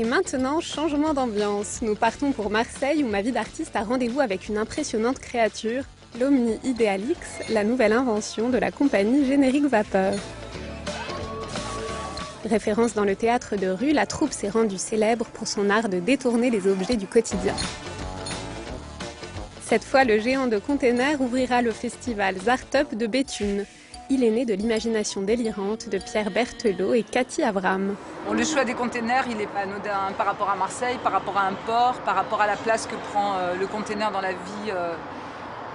Et maintenant, changement d'ambiance. Nous partons pour Marseille où ma vie d'artiste a rendez-vous avec une impressionnante créature, l'Omni Idealix, la nouvelle invention de la compagnie Générique Vapeur. Référence dans le théâtre de rue, la troupe s'est rendue célèbre pour son art de détourner les objets du quotidien. Cette fois, le géant de containers ouvrira le festival Zartup de Béthune. Il est né de l'imagination délirante de Pierre Berthelot et Cathy Avram. Bon, le choix des containers, il n'est pas anodin par rapport à Marseille, par rapport à un port, par rapport à la place que prend le container dans la vie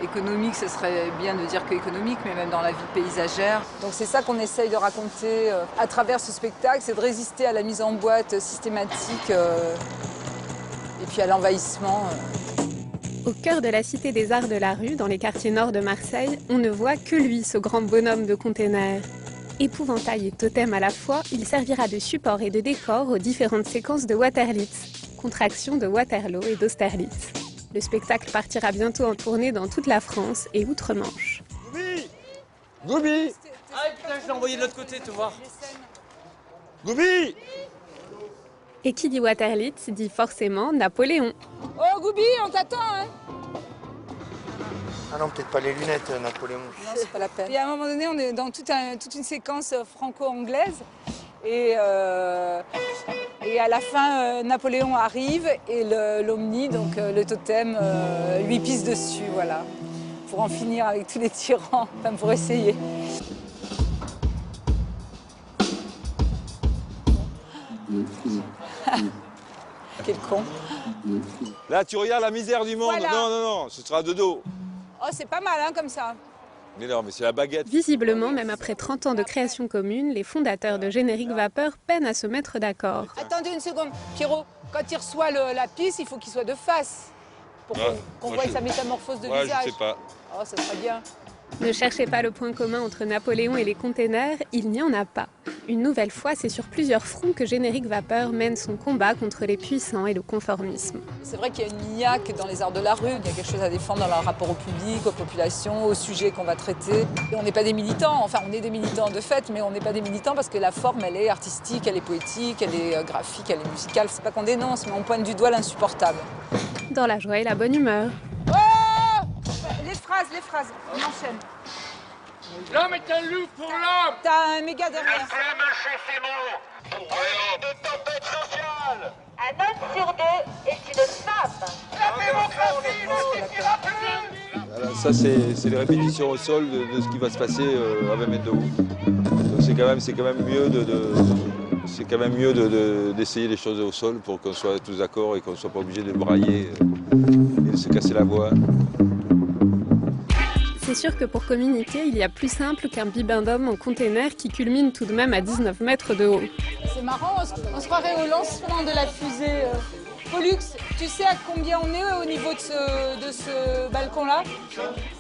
économique. Ce serait bien de dire que économique, mais même dans la vie paysagère. Donc c'est ça qu'on essaye de raconter à travers ce spectacle, c'est de résister à la mise en boîte systématique et puis à l'envahissement. Au cœur de la Cité des Arts de la Rue, dans les quartiers nord de Marseille, on ne voit que lui, ce grand bonhomme de container. Épouvantail et totem à la fois, il servira de support et de décor aux différentes séquences de Waterlitz, contraction de Waterloo et d'Austerlitz. Le spectacle partira bientôt en tournée dans toute la France et outre-Manche. Goubi Goubi Ah putain, je l'ai envoyé de l'autre côté, te voir. Goubi Et qui dit Waterlitz dit forcément Napoléon. Oh Goubi, on t'attend hein. Ah non, peut-être pas les lunettes, Napoléon. Non, c'est pas la peine. Et à un moment donné, on est dans toute une séquence franco-anglaise. Et à la fin, Napoléon arrive et l'Omni, donc le totem, lui pisse dessus, voilà. Pour en finir avec tous les tyrans, enfin pour essayer. Quel con. Là, tu regardes la misère du monde. Voilà. Non, non, non, ce sera de dos. Oh, c'est pas mal, hein, comme ça. Mais non, mais c'est la baguette. Visiblement, même après 30 ans de création commune, les fondateurs de Générique Vapeur peinent à se mettre d'accord. Attendez une seconde, Pierrot. Quand il reçoit la pisse, il faut qu'il soit de face. Pour qu'on voie sa métamorphose de visage. Je sais pas. Oh, ça serait bien. Ne cherchez pas le point commun entre Napoléon et les containers, il n'y en a pas. Une nouvelle fois, c'est sur plusieurs fronts que Générique Vapeur mène son combat contre les puissants et le conformisme. C'est vrai qu'il y a une niaque dans les arts de la rue, il y a quelque chose à défendre dans leur rapport au public, aux populations, aux sujets qu'on va traiter. Et on n'est pas des militants, enfin on est des militants de fait, mais on n'est pas des militants parce que la forme elle est artistique, elle est poétique, elle est graphique, elle est musicale. C'est pas qu'on dénonce, mais on pointe du doigt l'insupportable. Dans la joie et la bonne humeur. Les phrases, on enchaîne. L'homme est un loup pour l'homme. T'as un méga derrière. De tempête sociale. Un homme sur deux est une femme. La démocratie ne suffira plus. Voilà, ça, c'est les répétitions au sol de ce qui va se passer à 20 mètres de haut. Donc c'est quand même mieux d'essayer les choses au sol pour qu'on soit tous d'accord et qu'on ne soit pas obligé de brailler et de se casser la voix. C'est sûr que pour communiquer, il y a plus simple qu'un bibendum en container qui culmine tout de même à 19 mètres de haut. C'est marrant, on se croirait au lancement de la fusée Pollux. Tu sais à combien on est au niveau de ce balcon-là?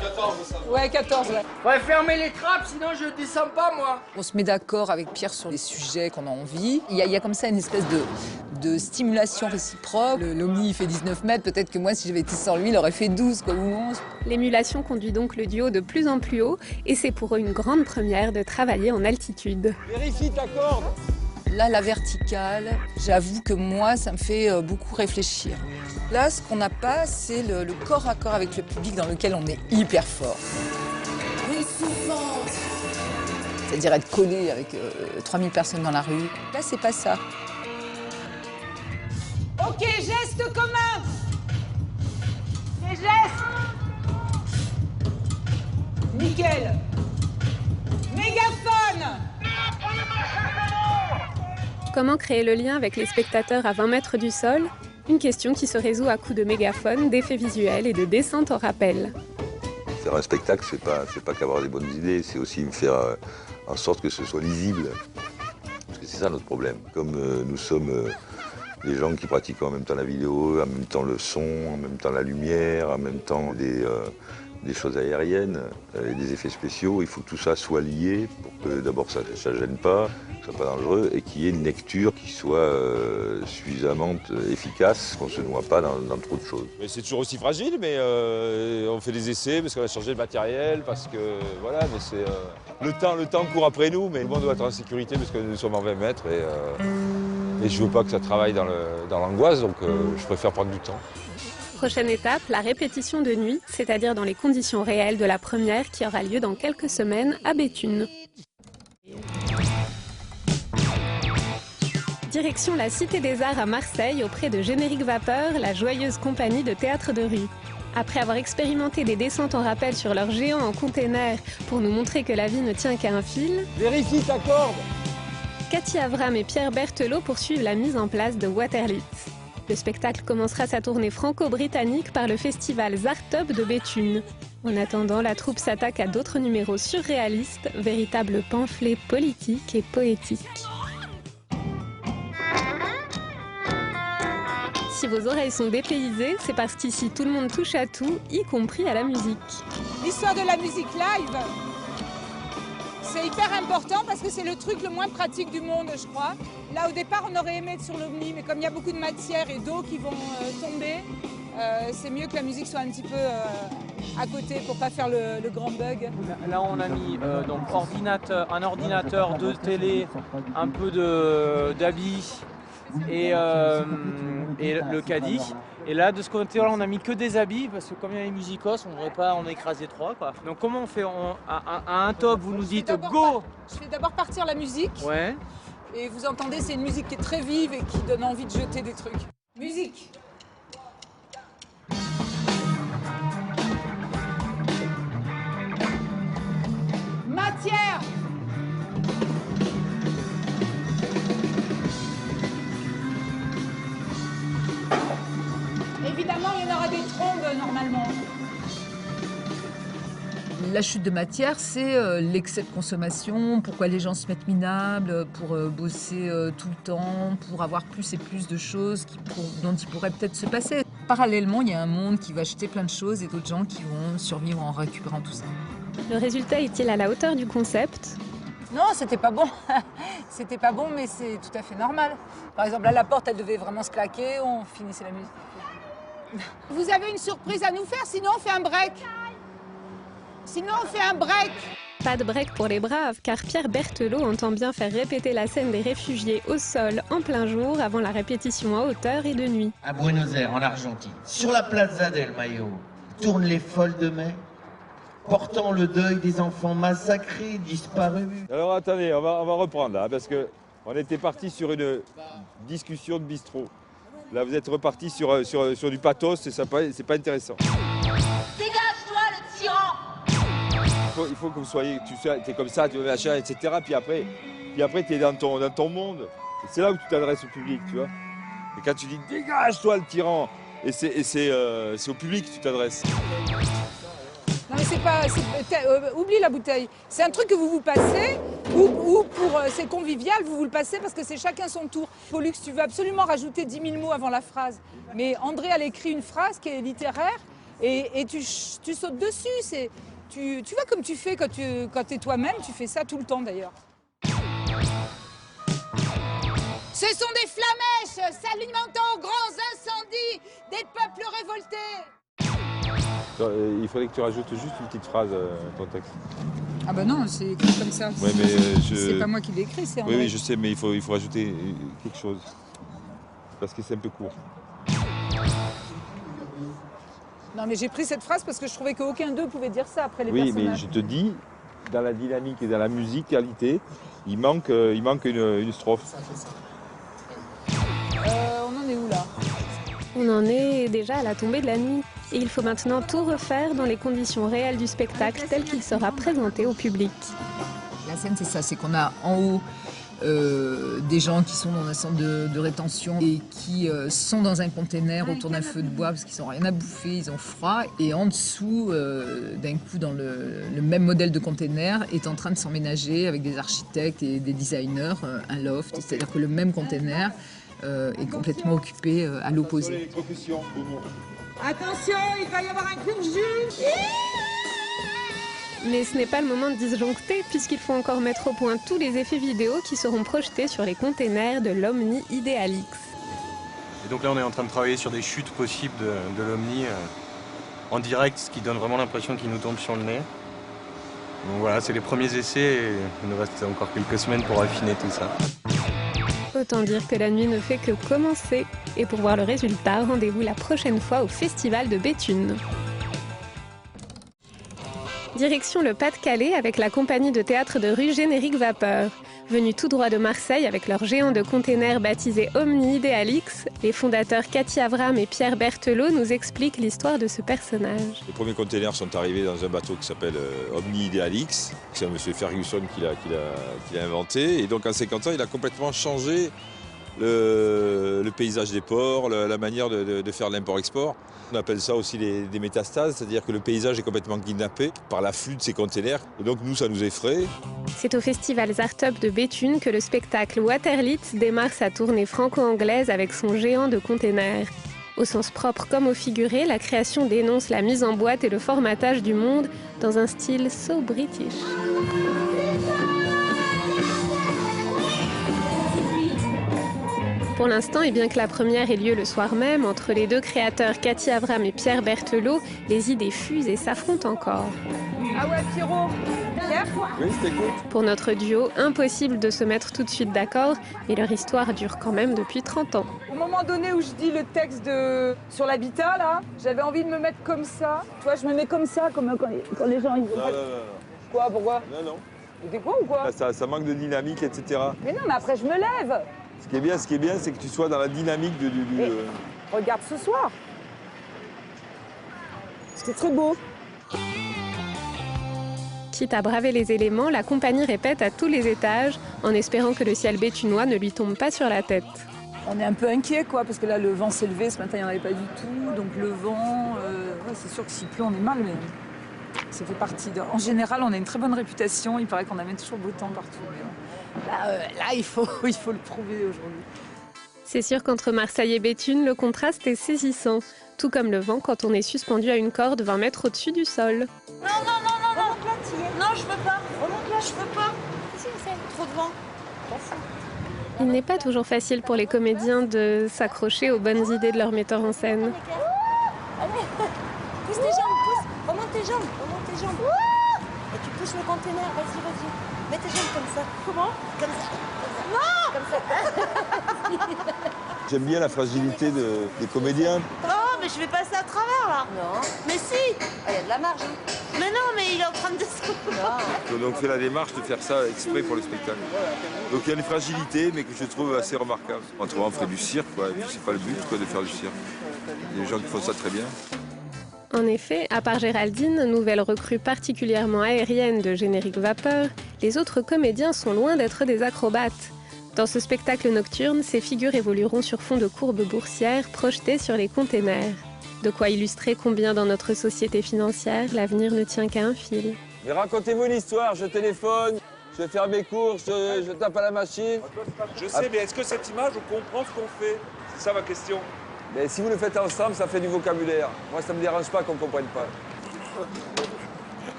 14, ça. Ouais, 14, ouais. Ouais, fermez les trappes, sinon je descends pas, moi. On se met d'accord avec Pierre sur les sujets qu'on a envie. Il y a comme ça une espèce de stimulation réciproque. L'Omni, il fait 19 mètres. Peut-être que moi, si j'avais été sans lui, il aurait fait 12 quoi, ou 11. L'émulation conduit donc le duo de plus en plus haut et c'est pour eux une grande première de travailler en altitude. Vérifie ta corde. Là, la verticale, j'avoue que moi, ça me fait beaucoup réfléchir. Là, ce qu'on n'a pas, c'est le corps à corps avec le public dans lequel on est hyper fort. C'est-à-dire être collé avec 3000 personnes dans la rue. Là, c'est pas ça. Ok, geste commun. Les gestes. Nickel. Mégaphone. Comment créer le lien avec les spectateurs à 20 mètres du sol? Une question qui se résout à coups de mégaphone, d'effets visuels et de descente au rappel. Faire un spectacle, c'est pas qu'avoir des bonnes idées, c'est aussi faire en sorte que ce soit lisible. Parce que c'est ça notre problème. Comme nous sommes des gens qui pratiquent en même temps la vidéo, en même temps le son, en même temps la lumière, en même temps des choses aériennes et des effets spéciaux, il faut que tout ça soit lié pour que d'abord ça ne gêne pas, que ce soit pas dangereux et qu'il y ait une lecture qui soit suffisamment efficace, qu'on ne se noie pas dans trop de choses. C'est toujours aussi fragile, mais on fait des essais parce qu'on a changé le matériel, parce que voilà, mais c'est le temps court après nous, mais le monde doit être en sécurité parce que nous sommes en 20 mètres et Et je veux pas que ça travaille dans l'angoisse, donc je préfère prendre du temps. Prochaine étape, la répétition de nuit, c'est-à-dire dans les conditions réelles de la première qui aura lieu dans quelques semaines à Béthune. Direction la Cité des Arts à Marseille auprès de Générique Vapeur, la joyeuse compagnie de théâtre de rue. Après avoir expérimenté des descentes en rappel sur leurs géants en container pour nous montrer que la vie ne tient qu'à un fil, Vérifie ta corde. Cathy Avram et Pierre Berthelot poursuivent la mise en place de Waterlit. Le spectacle commencera sa tournée franco-britannique par le festival Zartop de Béthune. En attendant, la troupe s'attaque à d'autres numéros surréalistes, véritables pamphlets politiques et poétiques. Si vos oreilles sont dépaysées, c'est parce qu'ici tout le monde touche à tout, y compris à la musique. L'histoire de la musique live, c'est hyper important parce que c'est le truc le moins pratique du monde, je crois. Là, au départ, on aurait aimé être sur l'Omni, mais comme il y a beaucoup de matière et d'eau qui vont tomber, c'est mieux que la musique soit un petit peu à côté pour pas faire le grand bug. Là, on a mis donc un ordinateur, 2 télés, un peu d'habits et le caddie. Et là, de ce côté-là, on a mis que des habits parce que comme il y a les musicos, on ne devrait pas en écraser 3, quoi. Donc comment on fait à un top, vous nous dites go. Je fais d'abord partir la musique. Ouais. Et vous entendez, c'est une musique qui est très vive et qui donne envie de jeter des trucs. Musique. Matière. Évidemment, il y en aura des trombes normalement. La chute de matière, c'est l'excès de consommation, pourquoi les gens se mettent minables, pour bosser tout le temps, pour avoir plus et plus de choses dont ils pourraient peut-être se passer. Parallèlement, il y a un monde qui va acheter plein de choses et d'autres gens qui vont survivre en récupérant tout ça. Le résultat est-il à la hauteur du concept ? Non, c'était pas bon. C'était pas bon, mais c'est tout à fait normal. Par exemple, là, la porte, elle devait vraiment se claquer, on finissait la musique. Vous avez une surprise à nous faire, sinon on fait un break. Sinon on fait un break. Pas de break pour les braves, car Pierre Berthelot entend bien faire répéter la scène des réfugiés au sol en plein jour avant la répétition à hauteur et de nuit. À Buenos Aires, en Argentine, sur la Plaza del Mayo, tournent les folles de mai, portant le deuil des enfants massacrés, disparus. Alors attendez, on va reprendre là, parce qu'on était parti sur une discussion de bistrot. Là, vous êtes reparti sur du pathos et c'est pas intéressant. Dégage-toi, le tyran! Il faut que vous soyez, tu es comme ça, tu veux machin, etc. Puis après tu es dans ton monde. C'est là où tu t'adresses au public, tu vois. Et quand tu dis dégage-toi le tyran, et c'est au public que tu t'adresses. Non mais c'est pas... oublie la bouteille. C'est un truc que vous passez, ou pour c'est convivial, vous le passez parce que c'est chacun son tour. Pollux, tu veux absolument rajouter 10 000 mots avant la phrase. Mais André, elle écrit une phrase qui est littéraire et tu sautes dessus. Tu vois comme tu fais quand t'es toi-même, tu fais ça tout le temps d'ailleurs. Ce sont des flamèches s'alimentant aux grands incendies des peuples révoltés. Il faudrait que tu rajoutes juste une petite phrase dans ton texte. Ah bah non, c'est écrit comme ça. Ouais, mais c'est pas moi qui l'ai écrit, c'est André. Oui, je sais, mais il faut rajouter quelque chose. Parce que c'est un peu court. Non mais j'ai pris cette phrase parce que je trouvais qu'aucun d'eux pouvait dire ça après les personnages. Oui, personnages. mais je te dis, dans la dynamique et dans la musicalité, il manque une strophe. On en est où là? On en est déjà à la tombée de la nuit. Et il faut maintenant tout refaire dans les conditions réelles du spectacle tel qu'il sera présenté au public. La scène, c'est ça, c'est qu'on a en haut des gens qui sont dans un centre de rétention et qui sont dans un container autour d'un feu de bois parce qu'ils n'ont rien à bouffer, ils ont froid. Et en dessous, d'un coup, dans le même modèle de container, est en train de s'emménager avec des architectes et des designers, un loft. C'est-à-dire que le même container est complètement occupé à l'opposé. Attention, il va y avoir un coup de jus. Mais ce n'est pas le moment de disjoncter puisqu'il faut encore mettre au point tous les effets vidéo qui seront projetés sur les containers de l'Omni Idealix. Et donc là on est en train de travailler sur des chutes possibles de l'Omni en direct, ce qui donne vraiment l'impression qu'il nous tombe sur le nez. Donc voilà, c'est les premiers essais et il nous reste encore quelques semaines pour affiner tout ça. Autant dire que la nuit ne fait que commencer. Et pour voir le résultat, rendez-vous la prochaine fois au Festival de Béthune. Direction le Pas-de-Calais avec la compagnie de théâtre de rue Générique Vapeur. Venus tout droit de Marseille avec leur géant de containers baptisé Omni Idealix, les fondateurs Cathy Avram et Pierre Berthelot nous expliquent l'histoire de ce personnage. Les premiers containers sont arrivés dans un bateau qui s'appelle Omni Idealix. C'est un monsieur Ferguson qui l'a inventé. Et donc en 50 ans, il a complètement changé le paysage des ports, la manière de faire l'import-export. On appelle ça aussi des métastases, c'est-à-dire que le paysage est complètement kidnappé par l'afflux de ces containers. Et donc nous, ça nous effraie. C'est au festival Zartup de Béthune que le spectacle Waterlitz démarre sa tournée franco-anglaise avec son géant de containers. Au sens propre comme au figuré, la création dénonce la mise en boîte et le formatage du monde dans un style so british. Pour l'instant, et bien que la première ait lieu le soir même, entre les deux créateurs Cathy Avram et Pierre Berthelot, les idées fusent et s'affrontent encore. Ah ouais, Pierrot, Pierre ? Oui, je t'écoute. Pour notre duo, impossible de se mettre tout de suite d'accord, mais leur histoire dure quand même depuis 30 ans. Au moment donné où je dis le texte sur l'habitat, là, j'avais envie de me mettre comme ça. Tu vois, je me mets comme ça, comme quand les gens... Ils... Non. Quoi, pourquoi ? Non. T'es quoi ou quoi ? Ça manque de dynamique, etc. Mais non, mais après je me lève. Ce qui est bien, c'est que tu sois dans la dynamique du... Regarde ce soir. C'est très beau. Quitte à braver les éléments, la compagnie répète à tous les étages, en espérant que le ciel béthunois ne lui tombe pas sur la tête. On est un peu inquiet, quoi, parce que là, le vent s'est levé. Ce matin, il n'y en avait pas du tout. Donc le vent, c'est sûr que s'il pleut, on est mal, mais ça fait partie de... En général, on a une très bonne réputation. Il paraît qu'on amène toujours beau temps partout. Mais là, il faut le prouver aujourd'hui. C'est sûr qu'entre Marseille et Béthune, le contraste est saisissant. Tout comme le vent quand on est suspendu à une corde 20 mètres au-dessus du sol. Non, non, je peux pas. Remonte là, je peux pas. Si, c'est trop de vent. Il n'est pas toujours facile pour les comédiens de s'accrocher aux bonnes idées de leur metteur en scène. Allez, pousse tes jambes, pousse. Remonte tes jambes. Et tu pousses le conteneur, vas-y. Mets tes jambes comme ça. Comment ? Comme ça. Non ! Comme ça. J'aime bien la fragilité des comédiens. Oh, mais je vais passer à travers là. Non. Mais si. Il y a de la marge. Mais non, mais il est en train de descendre. On a donc fait la démarche de faire ça exprès pour le spectacle. Donc il y a une fragilité, mais que je trouve assez remarquable. Autrement, on ferait du cirque, quoi. Et puis c'est pas le but, quoi, de faire du cirque. Il y a des gens qui font ça très bien. En effet, à part Géraldine, nouvelle recrue particulièrement aérienne de Générique Vapeur, les autres comédiens sont loin d'être des acrobates. Dans ce spectacle nocturne, ces figures évolueront sur fond de courbes boursières projetées sur les containers. De quoi illustrer combien dans notre société financière, l'avenir ne tient qu'à un fil. Mais racontez-vous une histoire, je téléphone, je vais faire mes courses, je tape à la machine. Je sais, mais est-ce que cette image, on comprend ce qu'on fait? C'est ça ma question. Mais si vous le faites ensemble, ça fait du vocabulaire. Moi, ça ne me dérange pas qu'on ne comprenne pas.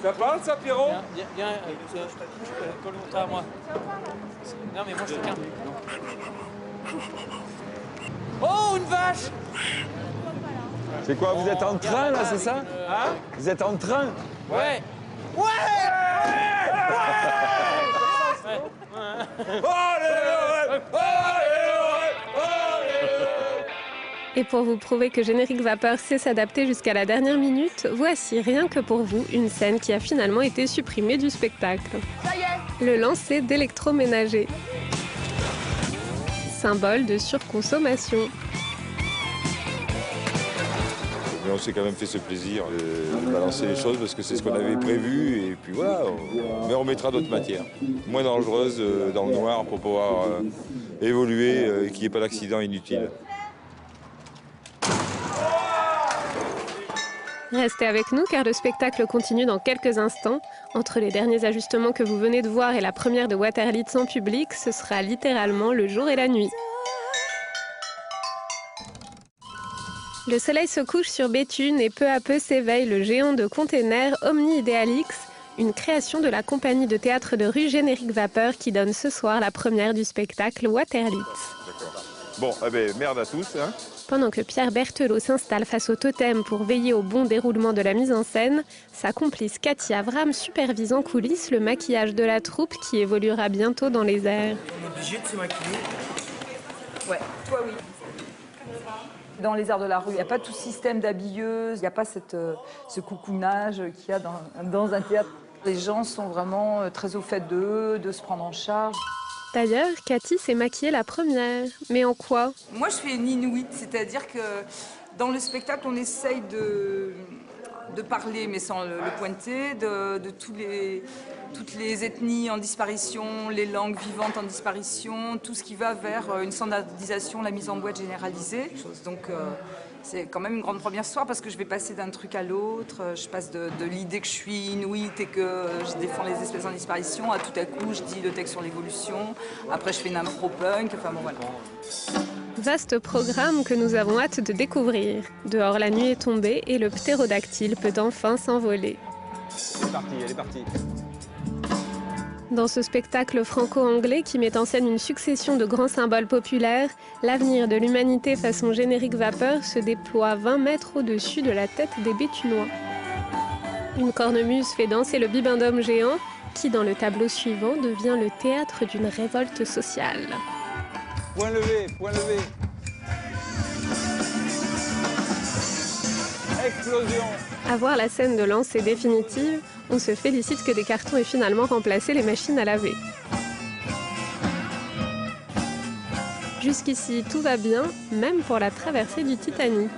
Ça parle, ça, Pierrot? Viens, colle-toi à moi. Non, mais moi, je te tiens. Oh, une vache! C'est quoi, vous êtes en train, là, c'est ça? Hein? Vous êtes en train? Ouais! Ouais! Et pour vous prouver que Générique Vapeur sait s'adapter jusqu'à la dernière minute, voici rien que pour vous une scène qui a finalement été supprimée du spectacle. Ça y est. Le lancer d'électroménager. Symbole de surconsommation. Mais on s'est quand même fait ce plaisir de balancer les choses parce que c'est ce qu'on avait prévu et puis voilà. Mais on mettra d'autres matières, moins dangereuses dans le noir pour pouvoir évoluer et qu'il n'y ait pas d'accident inutile. Restez avec nous car le spectacle continue dans quelques instants. Entre les derniers ajustements que vous venez de voir et la première de Waterlitz en public, ce sera littéralement le jour et la nuit. Le soleil se couche sur Béthune et peu à peu s'éveille le géant de containers Omni Idealix, une création de la compagnie de théâtre de rue Générique Vapeur qui donne ce soir la première du spectacle Waterlitz. Bon, eh ben, merde à tous. Hein. Pendant que Pierre Berthelot s'installe face au totem pour veiller au bon déroulement de la mise en scène, sa complice Cathy Avram supervise en coulisses le maquillage de la troupe qui évoluera bientôt dans les airs. On est obligé de se maquiller. Ouais, toi oui. Dans les arts de la rue, il n'y a pas tout système d'habilleuse, il n'y a pas ce coucounage qu'il y a dans un théâtre. Les gens sont vraiment très au fait d'eux, de se prendre en charge. D'ailleurs, Cathy s'est maquillée la première. Mais en quoi? Moi, je fais une inuit, c'est-à-dire que dans le spectacle, on essaye de parler, mais sans le pointer, de toutes les ethnies en disparition, les langues vivantes en disparition, tout ce qui va vers une standardisation, la mise en boîte généralisée. Donc, c'est quand même une grande première histoire parce que je vais passer d'un truc à l'autre. Je passe de l'idée que je suis inuite et que je défends les espèces en disparition à tout à coup, je dis le texte sur l'évolution. Après, je fais une impro-punk. Enfin, bon, voilà. Vaste programme que nous avons hâte de découvrir. Dehors, la nuit est tombée et le ptérodactyle peut enfin s'envoler. Elle est partie, elle est partie. Dans ce spectacle franco-anglais qui met en scène une succession de grands symboles populaires, l'avenir de l'humanité façon Générique Vapeur se déploie 20 mètres au-dessus de la tête des Béthunois. Une cornemuse fait danser le bibendum géant qui, dans le tableau suivant, devient le théâtre d'une révolte sociale. Point levé, point levé. Explosion. À voir la scène de lancée définitive, on se félicite que des cartons aient finalement remplacé les machines à laver. Jusqu'ici, tout va bien, même pour la traversée du Titanic.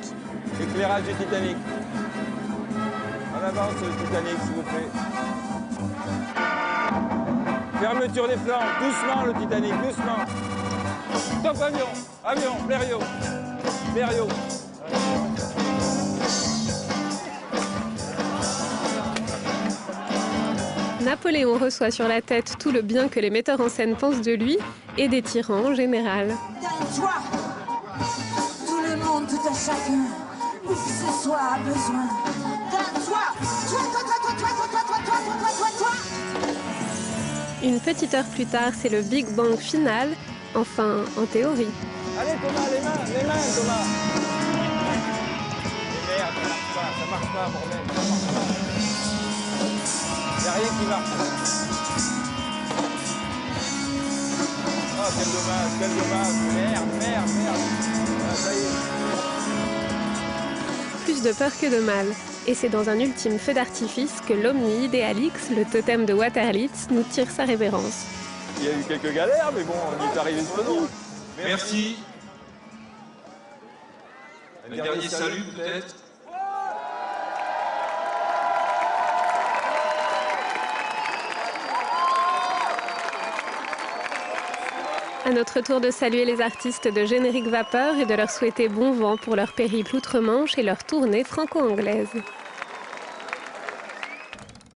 Éclairage du Titanic. En avance le Titanic, s'il vous plaît. Fermeture des flancs, doucement le Titanic, doucement. Top avion, avion, Blériot. Blériot. Napoléon reçoit sur la tête tout le bien que les metteurs en scène pensent de lui et des tyrans en général. Donne-toi. Tout le monde, tout à chacun, où que ce soit a besoin. Donne-toi. Toi. Une petite heure plus tard, c'est le Big Bang final, enfin en théorie. Allez Thomas, les mains Thomas. Et merde, ça marche pas, bordel, ça marche pas. Il n'y a rien qui marche. Oh, quel dommage. Merde. Ah, ça y est. Plus de peur que de mal. Et c'est dans un ultime feu d'artifice que l'Omni Idealix, le totem de Waterlitz, nous tire sa révérence. Il y a eu quelques galères, mais bon, on est arrivé sur nous. Merci. Un dernier salut peut-être. À notre tour de saluer les artistes de Générique Vapeur et de leur souhaiter bon vent pour leur périple outre-Manche et leur tournée franco-anglaise.